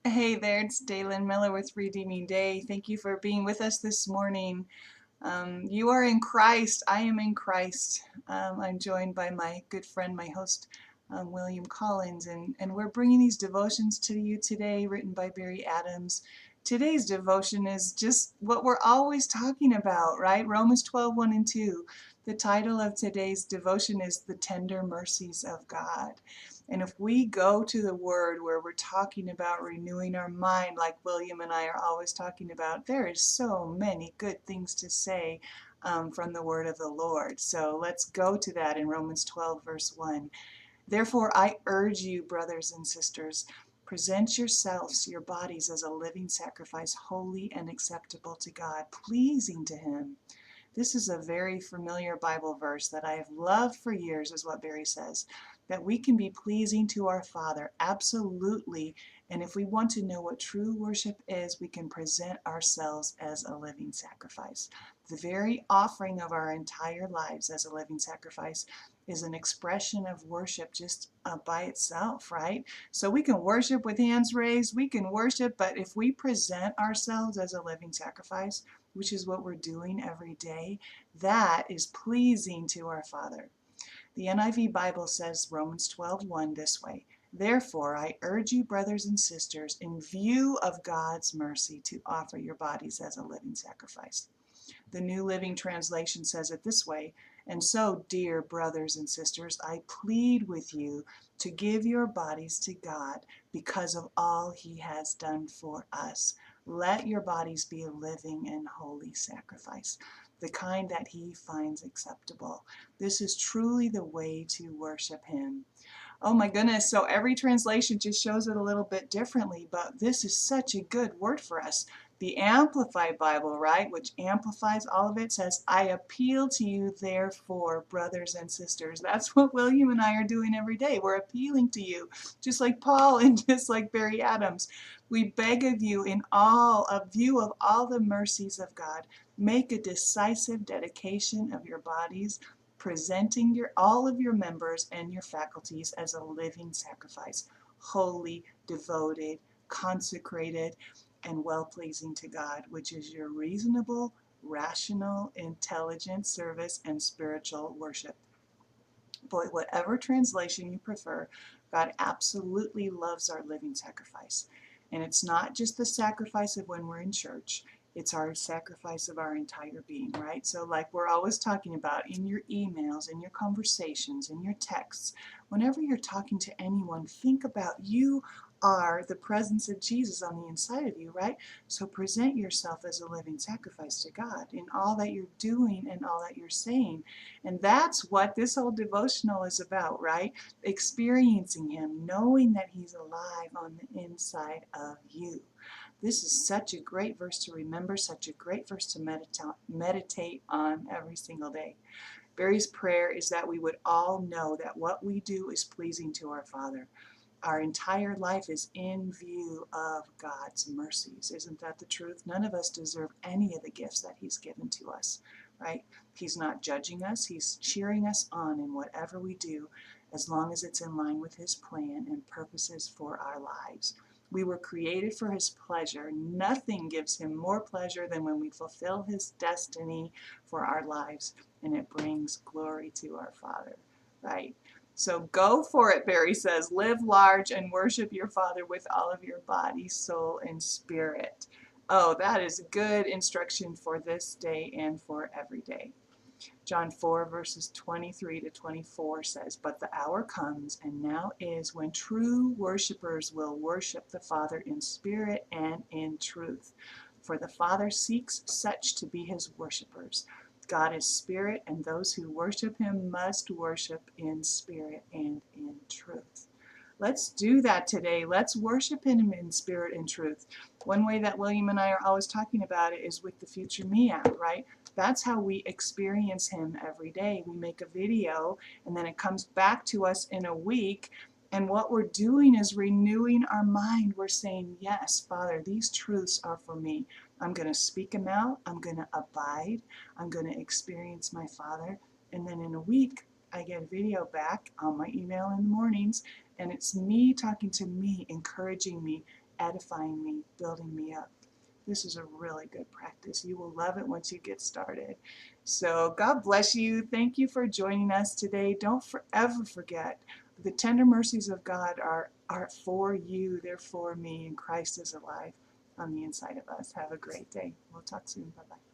Hey there, it's Daylin Miller with Redeeming Day. Thank you for being with us this morning. You are in Christ. I am in Christ. I'm joined by my good friend, my host, William Collins, and we're bringing these devotions to you today, written by Barry Adams. Today's devotion is just what we're always talking about, right? Romans 12, 1 and 2. The title of today's devotion is The Tender Mercies of God. And if we go to the Word where we're talking about renewing our mind, like William and I are always talking about, there is so many good things to say from the Word of the Lord. So let's go to that in Romans 12, verse 1. Therefore, I urge you, brothers and sisters, present yourselves, your bodies, as a living sacrifice, holy and acceptable to God, pleasing to Him. This is a very familiar Bible verse that I have loved for years, is what Barry says, that we can be pleasing to our Father, absolutely. And if we want to know what true worship is, we can present ourselves as a living sacrifice. The very offering of our entire lives as a living sacrifice is an expression of worship just by itself, right? So we can worship with hands raised, we can worship, but if we present ourselves as a living sacrifice, which is what we're doing every day, that is pleasing to our Father. The NIV Bible says Romans 12:1 this way: Therefore, I urge you, brothers and sisters, in view of God's mercy, to offer your bodies as a living sacrifice. The New Living Translation says it this way: And so, dear brothers and sisters, I plead with you to give your bodies to God because of all He has done for us. Let your bodies be a living and holy sacrifice, the kind that He finds acceptable. This is truly the way to worship Him. Oh my goodness, so every translation just shows it a little bit differently, but this is such a good word for us. The Amplified Bible, right, which amplifies all of it, says, I appeal to you, therefore, brothers and sisters. That's what William and I are doing every day. We're appealing to you, just like Paul and just like Barry Adams. We beg of you, in a view of all the mercies of God, make a decisive dedication of your bodies, presenting all of your members and your faculties as a living sacrifice, holy, devoted, consecrated, and well-pleasing to God, which is your reasonable, rational, intelligent service and spiritual worship. Boy, whatever translation you prefer, God absolutely loves our living sacrifice. And it's not just the sacrifice of when we're in church, it's our sacrifice of our entire being, right? So, like we're always talking about in your emails, in your conversations, in your texts, whenever you're talking to anyone, think about you are the presence of Jesus on the inside of you, right? So present yourself as a living sacrifice to God in all that you're doing and all that you're saying. And that's what this whole devotional is about, right? Experiencing Him, knowing that He's alive on the inside of you. This is such a great verse to remember, such a great verse to meditate on every single day. Barry's prayer is that we would all know that what we do is pleasing to our Father. Our entire life is in view of God's mercies. Isn't that the truth? None of us deserve any of the gifts that He's given to us, right? He's not judging us. He's cheering us on in whatever we do, as long as it's in line with His plan and purposes for our lives. We were created for His pleasure. Nothing gives Him more pleasure than when we fulfill His destiny for our lives, and it brings glory to our Father, right? So go for it, Barry says. Live large and worship your Father with all of your body, soul, and spirit. Oh, that is good instruction for this day and for every day. John 4, verses 23 to 24 says, But the hour comes, and now is, when true worshipers will worship the Father in spirit and in truth. For the Father seeks such to be His worshipers. God is spirit, and those who worship Him must worship in spirit and in truth. Let's do that today. Let's worship Him in spirit and truth. One way that William and I are always talking about it is with the Future Me app, right? That's how we experience Him every day. We make a video, and then it comes back to us in a week. And what we're doing is renewing our mind. We're saying, yes, Father, these truths are for me. I'm going to speak them out. I'm going to abide. I'm going to experience my Father. And then in a week, I get a video back on my email in the mornings, and it's me talking to me, encouraging me, edifying me, building me up. This is a really good practice. You will love it once you get started. So God bless you. Thank you for joining us today. Don't ever forget, the tender mercies of God are for you. They're for me, and Christ is alive on the inside of us. Have a great day. We'll talk soon. Bye-bye.